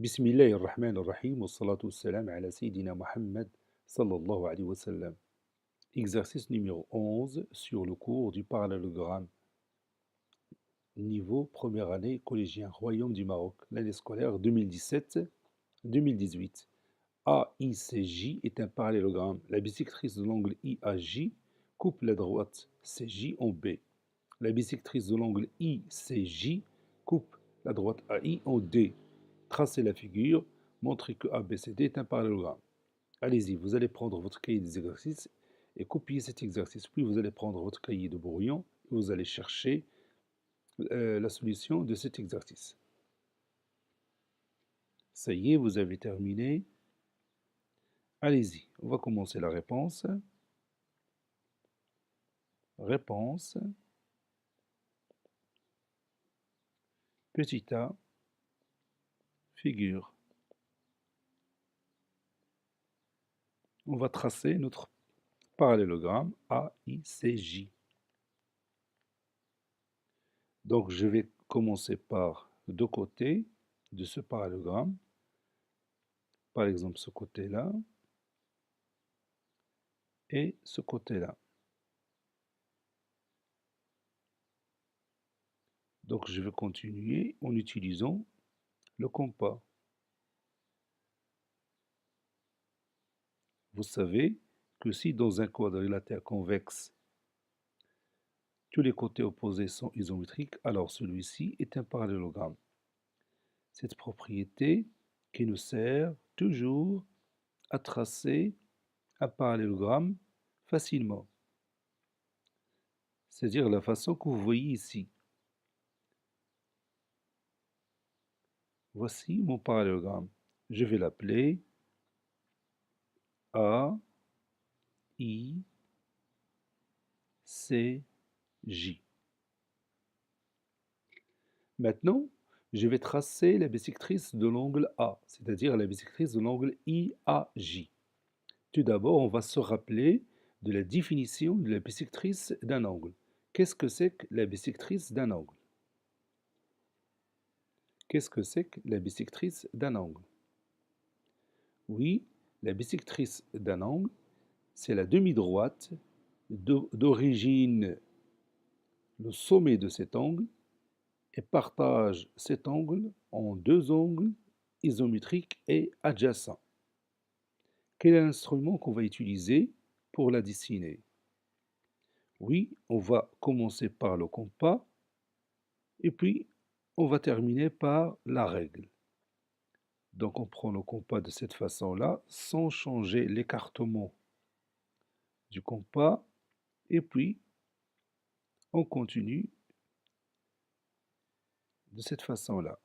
بسم الله الرحمن الرحيم والصلاة والسلام على سيدنا Mohammed sallallahu alayhi wa sallam. Exercice numéro 11 sur le cours du parallélogramme. Niveau première année collégien Royaume du Maroc, l'année scolaire 2017-2018. AICJ est un parallélogramme. La bisectrice de l'angle IAJ coupe la droite CJ en B. La bisectrice de l'angle ICJ coupe la droite AI en D. Tracez la figure, montrez que ABCD est un parallélogramme. Allez-y, vous allez prendre votre cahier des exercices et copier cet exercice. Puis vous allez prendre votre cahier de brouillon et vous allez chercher la solution de cet exercice. Ça y est, vous avez terminé. Allez-y, on va commencer la réponse. Réponse. Petit a, figure. On va tracer notre parallélogramme AICJ. Donc je vais commencer par deux côtés de ce parallélogramme. Par exemple ce côté-là et ce côté-là. Donc je vais continuer en utilisant le compas. Vous savez que si dans un quadrilatère convexe, tous les côtés opposés sont isométriques, alors celui-ci est un parallélogramme. Cette propriété qui nous sert toujours à tracer un parallélogramme facilement. C'est-à-dire la façon que vous voyez ici. Voici mon parallélogramme. Je vais l'appeler A, I, C, J. Maintenant, je vais tracer la bisectrice de l'angle A, c'est-à-dire la bisectrice de l'angle IAJ. Tout d'abord, on va se rappeler de la définition de la bisectrice d'un angle. Qu'est-ce que c'est que la bisectrice d'un angle? Qu'est-ce que c'est que la bisectrice d'un angle? Oui, la bisectrice d'un angle, c'est la demi-droite d'origine le sommet de cet angle et partage cet angle en deux angles isométriques et adjacents. Quel est l'instrument qu'on va utiliser pour la dessiner? Oui, on va commencer par le compas et puis on va terminer par la règle. Donc on prend le compas de cette façon-là sans changer l'écartement du compas et puis on continue de cette façon-là.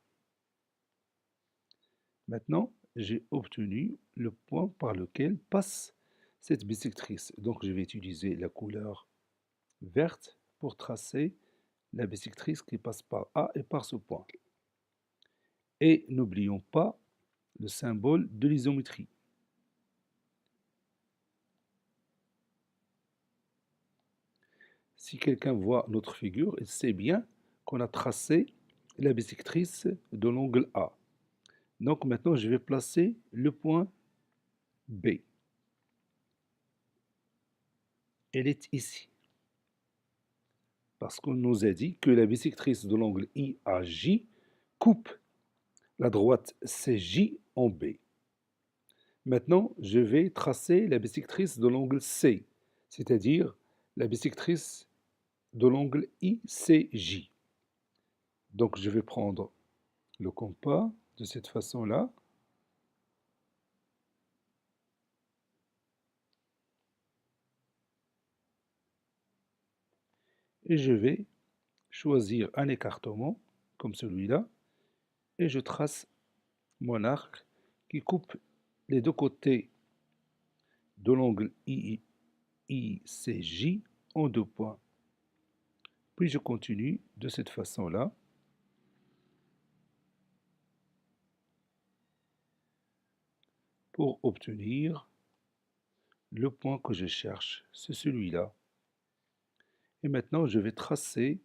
Maintenant, j'ai obtenu le point par lequel passe cette bisectrice. Donc je vais utiliser la couleur verte pour tracer la bisectrice qui passe par A et par ce point. Et n'oublions pas le symbole de l'isométrie. Si quelqu'un voit notre figure, il sait bien qu'on a tracé la bisectrice de l'angle A. Donc maintenant, je vais placer le point B. Elle est ici. Parce qu'on nous a dit que la bisectrice de l'angle IAJ coupe la droite CJ en B. Maintenant, je vais tracer la bisectrice de l'angle C, c'est-à-dire la bisectrice de l'angle ICJ. Donc je vais prendre le compas de cette façon-là. Et je vais choisir un écartement comme celui-là et je trace mon arc qui coupe les deux côtés de l'angle ICJ en deux points. Puis je continue de cette façon-là. Pour obtenir le point que je cherche, c'est celui-là. Et maintenant, je vais tracer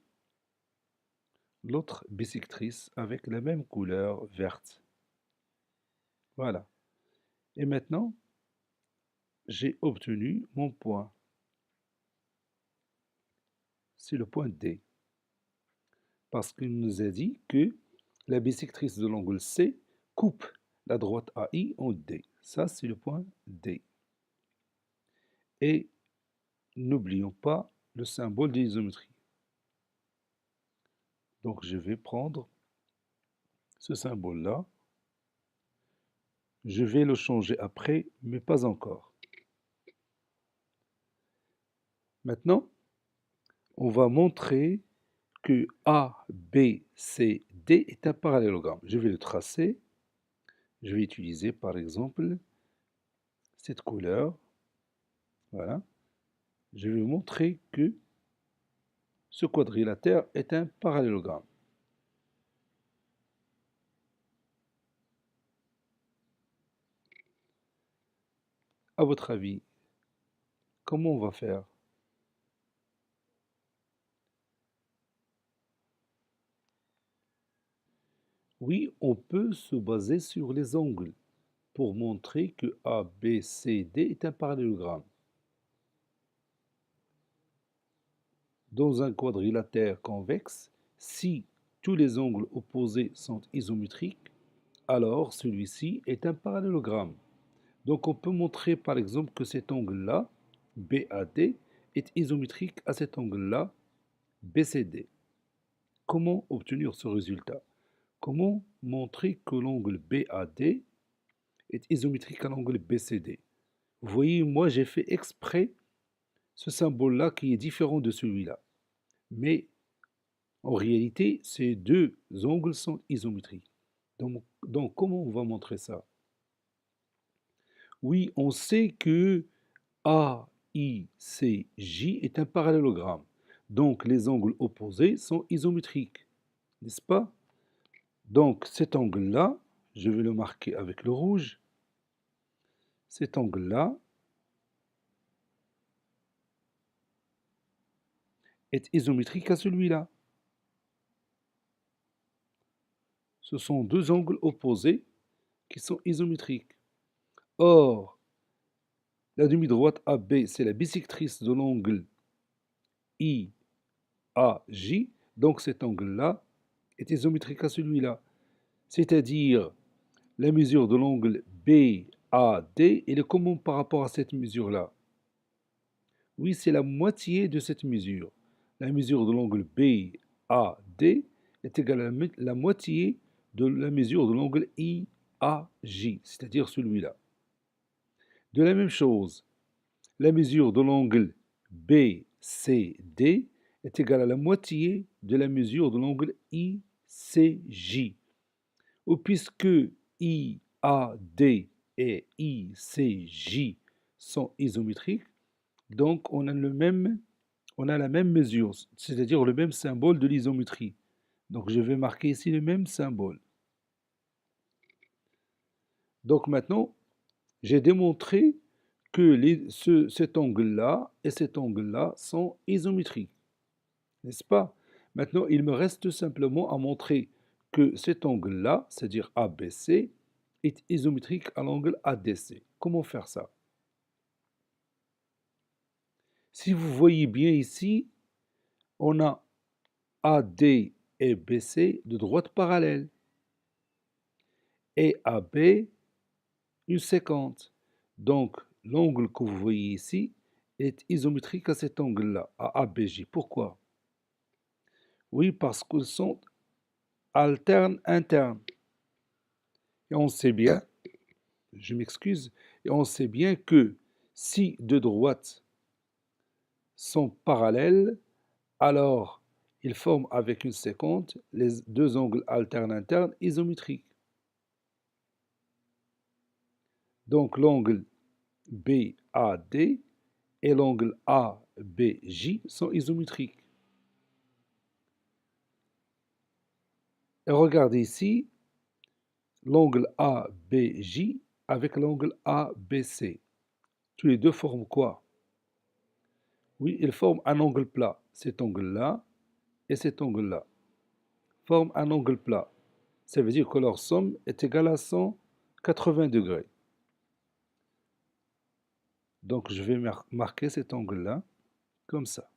l'autre bisectrice avec la même couleur verte. Voilà. Et maintenant, j'ai obtenu mon point. C'est le point D. Parce qu'il nous a dit que la bisectrice de l'angle C coupe la droite AI en D. Ça, c'est le point D. Et n'oublions pas le symbole de l'isométrie. Donc, je vais prendre ce symbole-là. Je vais le changer après, mais pas encore. Maintenant, on va montrer que A, B, C, D est un parallélogramme. Je vais le tracer. Je vais utiliser par exemple cette couleur. Voilà. Je vais montrer que ce quadrilatère est un parallélogramme. À votre avis, comment on va faire? Oui, on peut se baser sur les angles pour montrer que ABCD est un parallélogramme. Dans un quadrilatère convexe, si tous les angles opposés sont isométriques, alors celui-ci est un parallélogramme. Donc on peut montrer par exemple que cet angle-là, BAD, est isométrique à cet angle-là, BCD. Comment obtenir ce résultat? Comment montrer que l'angle BAD est isométrique à l'angle BCD? Vous voyez, moi j'ai fait exprès ce symbole-là qui est différent de celui-là. Mais en réalité, ces deux angles sont isométriques. Donc comment on va montrer ça? Oui, on sait que AICJ est un parallélogramme. Donc les angles opposés sont isométriques, n'est-ce pas? Donc cet angle-là, je vais le marquer avec le rouge. Cet angle-là est isométrique à celui-là. Ce sont deux angles opposés qui sont isométriques. Or, la demi-droite AB, c'est la bisectrice de l'angle IAJ. Donc cet angle-là est isométrique à celui-là. C'est-à-dire, la mesure de l'angle BAD, elle est comment par rapport à cette mesure-là? Oui, c'est la moitié de cette mesure. La mesure de l'angle BAD est égale à la moitié de la mesure de l'angle IAJ, c'est-à-dire celui-là. De la même chose, la mesure de l'angle BCD est égale à la moitié de la mesure de l'angle ICJ. Ou puisque IAD et ICJ sont isométriques, donc on a la même mesure, c'est-à-dire le même symbole de l'isométrie. Donc je vais marquer ici le même symbole. Donc maintenant, j'ai démontré que cet angle-là et cet angle-là sont isométriques, n'est-ce pas? Maintenant, il me reste simplement à montrer que cet angle-là, c'est-à-dire ABC, est isométrique à l'angle ADC. Comment faire ça? Si vous voyez bien ici, on a AD et BC de droite parallèle et AB une séquente. Donc, l'angle que vous voyez ici est isométrique à cet angle-là, à ABJ. Pourquoi? Oui, parce qu'ils sont alternes internes. Et on sait bien, je m'excuse, et on sait bien que si deux droites sont parallèles, alors ils forment avec une séquente les deux angles alternes internes isométriques. Donc l'angle BAD et l'angle ABJ sont isométriques. Et regardez ici l'angle ABJ avec l'angle ABC. Tous les deux forment quoi? Oui, ils forment un angle plat. Cet angle-là et cet angle-là forment un angle plat. Ça veut dire que leur somme est égale à 180 80 degrés. Donc je vais marquer cet angle-là, comme ça.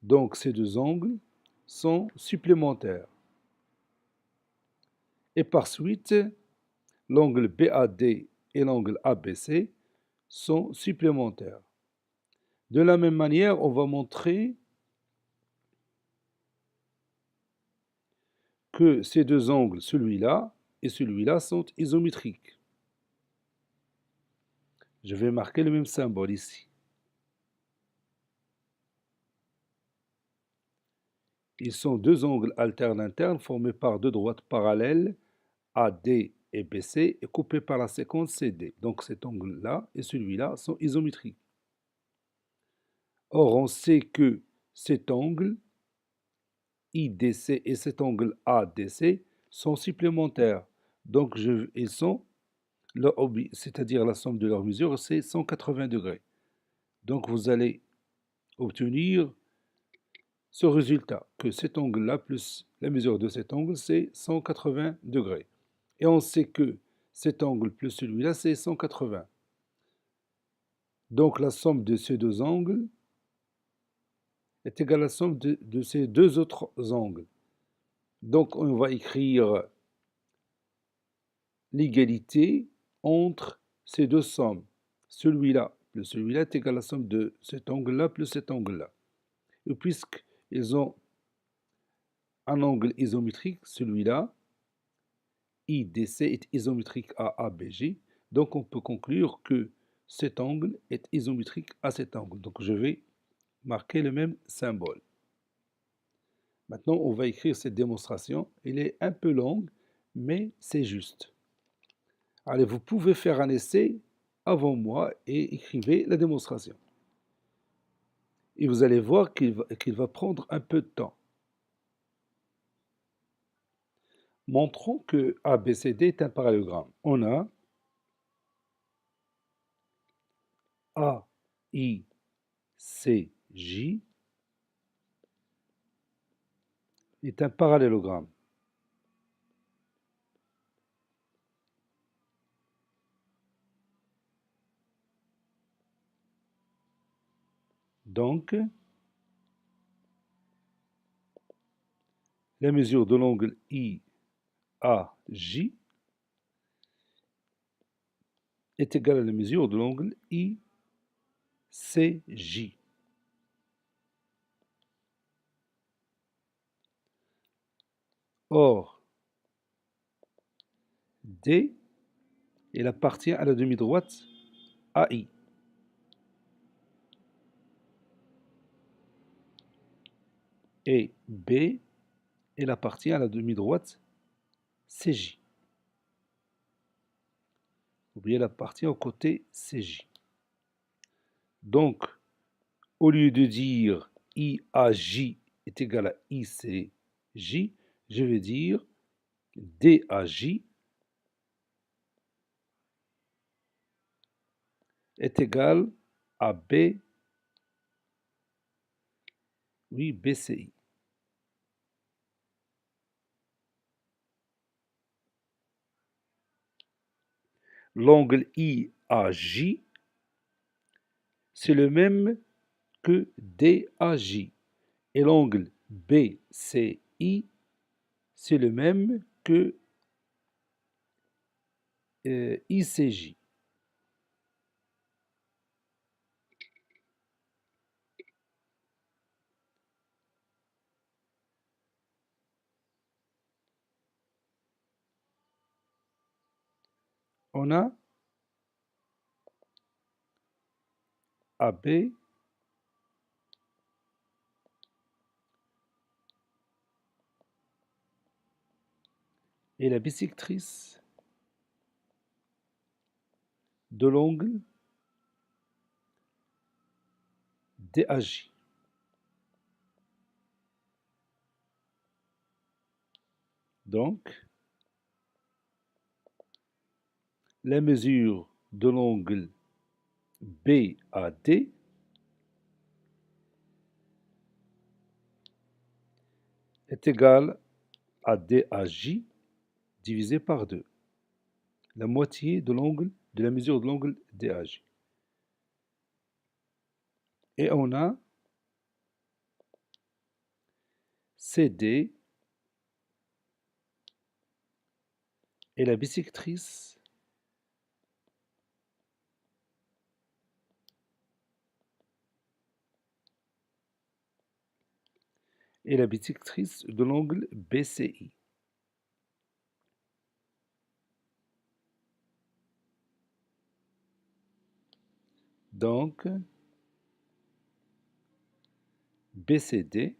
Donc ces deux angles sont supplémentaires. Et par suite, l'angle BAD et l'angle ABC sont supplémentaires. De la même manière, on va montrer que ces deux angles, celui-là et celui-là, sont isométriques. Je vais marquer le même symbole ici. Ils sont deux angles alternes internes formés par deux droites parallèles, AD et BC, et coupés par la séquence CD. Donc cet angle-là et celui-là sont isométriques. Or, on sait que cet angle IDC et cet angle ADC sont supplémentaires. Donc ils sont, c'est-à-dire la somme de leurs mesures, c'est 180 degrés. Donc vous allez obtenir ce résultat, que cet angle-là plus la mesure de cet angle, c'est 180 degrés. Et on sait que cet angle plus celui-là, c'est 180. Donc la somme de ces deux angles est égale à la somme de ces deux autres angles. Donc on va écrire l'égalité entre ces deux sommes. Celui-là plus celui-là est égal à la somme de cet angle-là plus cet angle-là. Et puisqu'ils ont un angle isométrique, celui-là, IDC est isométrique à ABJ, donc on peut conclure que cet angle est isométrique à cet angle. Donc je vais marquer le même symbole. Maintenant, on va écrire cette démonstration. Elle est un peu longue, mais c'est juste. Allez, vous pouvez faire un essai avant moi et écrivez la démonstration. Et vous allez voir qu'il va prendre un peu de temps. Montrons que ABCD est un parallélogramme. On a AICJ est un parallélogramme. Donc, la mesure de l'angle IAJ est égale à la mesure de l'angle ICJ. Or, D, il appartient à la demi-droite AI. Et B, il appartient à la demi-droite CJ. Oubliez, elle appartient au côté CJ. Donc, au lieu de dire IAJ est égal à ICJ, je vais dire DAJ est égal à BCI. L'angle IAJ, c'est le même que DAJ. Et l'angle BCI, c'est le même que ICJ. On a AB est la bisectrice de l'angle DAJ. Donc, la mesure de l'angle BAD est égale à DAJ divisé par 2. la moitié de l'angle, de la mesure de l'angle DAJ. Et on a CD et la bisectrice de l'angle BCI. Donc, BCD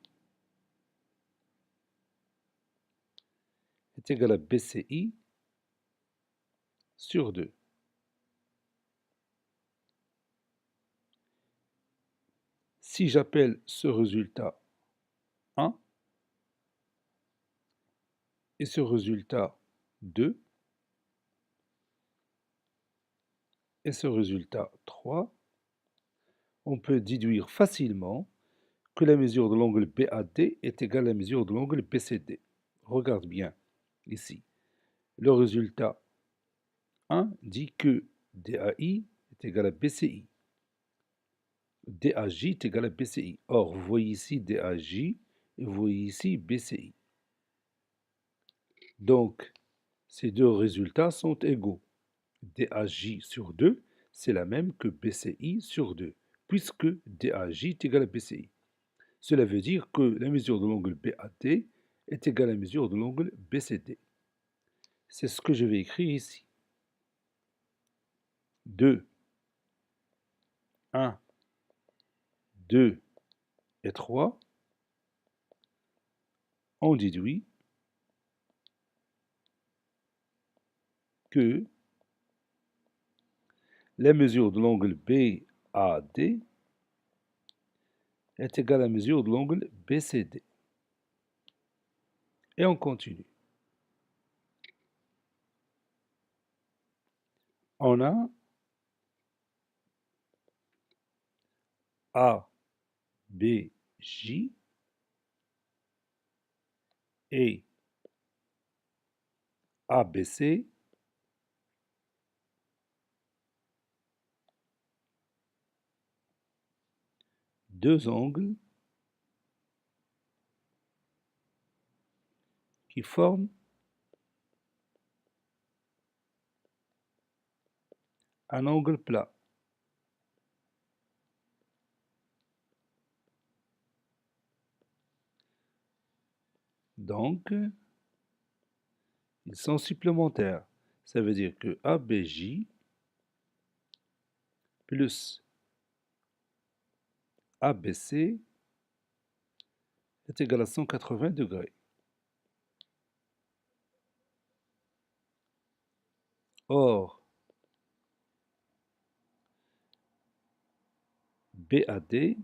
est égal à BCI sur 2. Si j'appelle ce résultat 1 et ce résultat 2 et ce résultat 3, on peut déduire facilement que la mesure de l'angle BAD est égale à la mesure de l'angle BCD. Regarde bien ici. Le résultat 1 dit que DAI est égal à BCI. DAJ est égal à BCI. Or, vous voyez ici DAJ et vous voyez ici BCI. Donc, ces deux résultats sont égaux. DAJ sur 2, c'est la même que BCI sur 2, puisque DAJ est égal à BCI. Cela veut dire que la mesure de l'angle BAD est égale à la mesure de l'angle BCD. C'est ce que je vais écrire ici. 2, 1, 2 et 3, on déduit que la mesure de l'angle BAD est égale à la mesure de l'angle BCD. Et on continue. On a ABJ et ABC deux angles qui forment un angle plat. Donc, ils sont supplémentaires. Ça veut dire que ABJ plus ABC est égal à 180 degrés. Or, BAD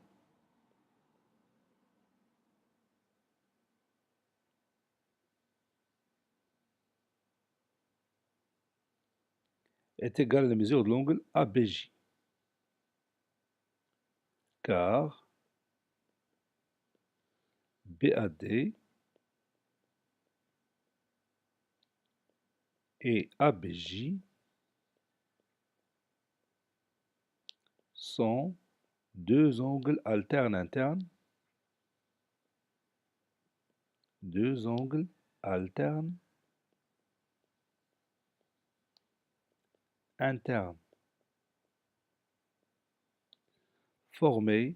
est égal à la mesure de l'angle ABJ, car BAD et ABJ sont deux angles alternes internes, deux angles alternes internes formés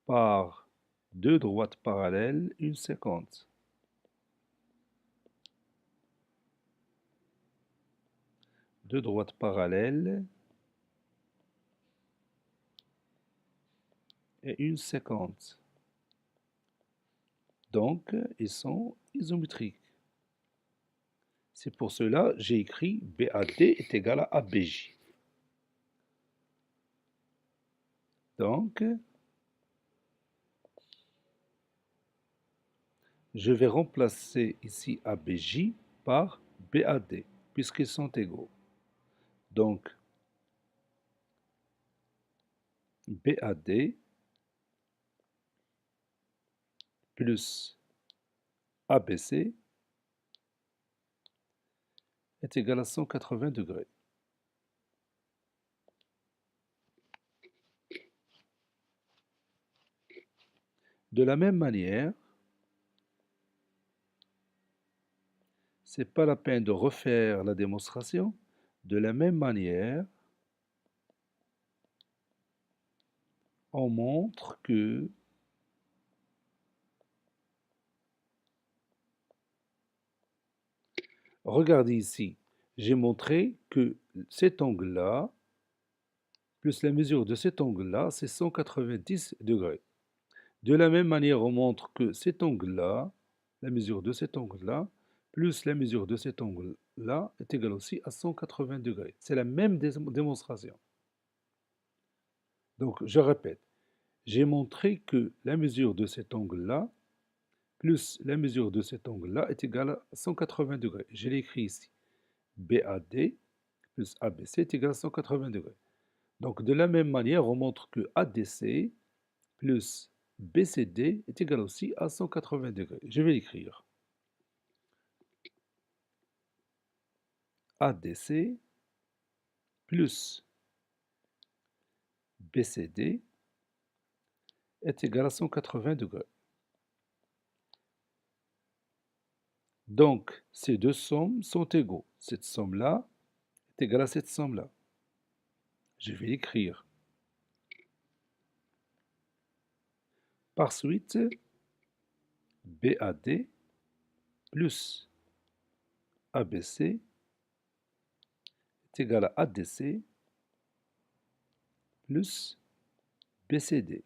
par deux droites parallèles, une séquence. Deux droites parallèles et une séquence. Donc, ils sont isométriques. C'est pour cela que j'ai écrit BAD est égal à ABJ. Donc, je vais remplacer ici ABJ par BAD, puisqu'ils sont égaux. Donc, BAD plus ABC est égal à 180 degrés. De la même manière, c'est pas la peine de refaire la démonstration. De la même manière, on montre que regardez ici, j'ai montré que cet angle-là, plus la mesure de cet angle-là, c'est 190 degrés. De la même manière, on montre que cet angle-là, la mesure de cet angle-là, plus la mesure de cet angle-là est égale aussi à 180 degrés. C'est la même démonstration. Donc, je répète, j'ai montré que la mesure de cet angle-là, plus la mesure de cet angle-là est égale à 180 degrés. Je l'ai écrit ici. BAD plus ABC est égal à 180 degrés. Donc, de la même manière, on montre que ADC plus BCD est égal aussi à 180 degrés. Je vais l'écrire. ADC plus BCD est égal à 180 degrés. Donc, ces deux sommes sont égaux. Cette somme-là est égale à cette somme-là. Je vais l'écrire. Par suite, BAD plus ABC est égal à ADC plus BCD.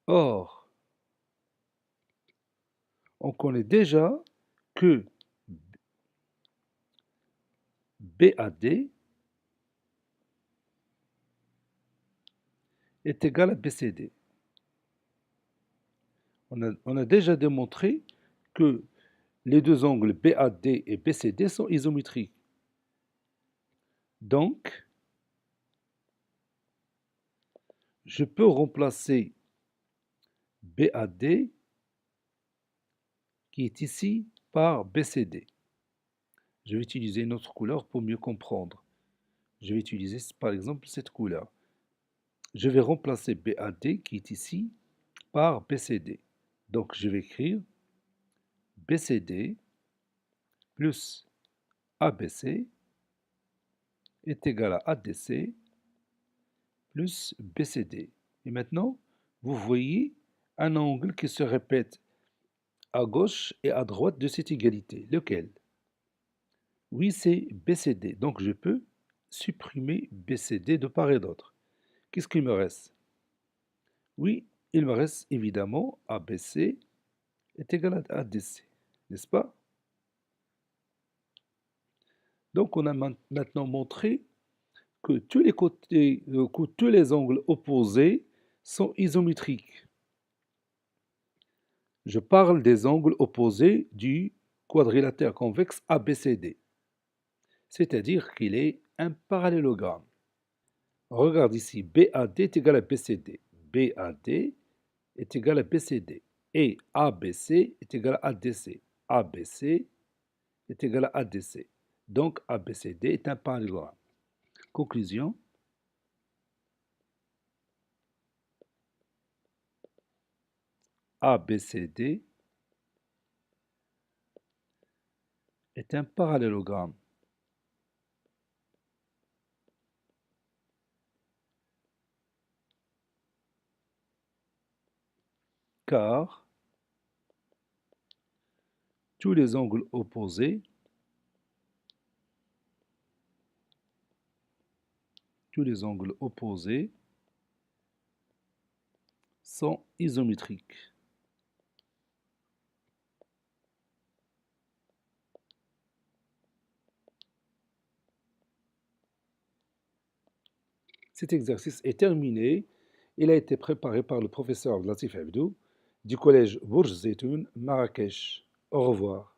Or, on connaît déjà que BAD est égal à BCD. On a déjà démontré que les deux angles BAD et BCD sont isométriques. Donc, je peux remplacer BAD, qui est ici, par BCD. Je vais utiliser une autre couleur pour mieux comprendre. Je vais utiliser par exemple cette couleur. Je vais remplacer BAD, qui est ici, par BCD. Donc, je vais écrire BCD plus ABC est égal à ADC plus BCD. Et maintenant, vous voyez un angle qui se répète à gauche et à droite de cette égalité. Lequel? Oui, c'est BCD. Donc, je peux supprimer BCD de part et d'autre. Qu'est-ce qu'il me reste? Oui, il me reste évidemment ABC est égal à ADC, n'est-ce pas? Donc, on a maintenant montré que tous les côtés, que tous les angles opposés sont isométriques. Je parle des angles opposés du quadrilatère convexe ABCD, c'est-à-dire qu'il est un parallélogramme. Regarde ici, BAD est égal à BCD. BAD est égal à BCD. Et ABC est égal à ADC. ABC est égal à ADC. Donc ABCD est un parallélogramme. Conclusion. ABCD est un parallélogramme. Car tous les angles opposés sont isométriques. Cet exercice est terminé. Il a été préparé par le professeur Latif Abdou du collège Bourj Zeytoun, Marrakech. Au revoir.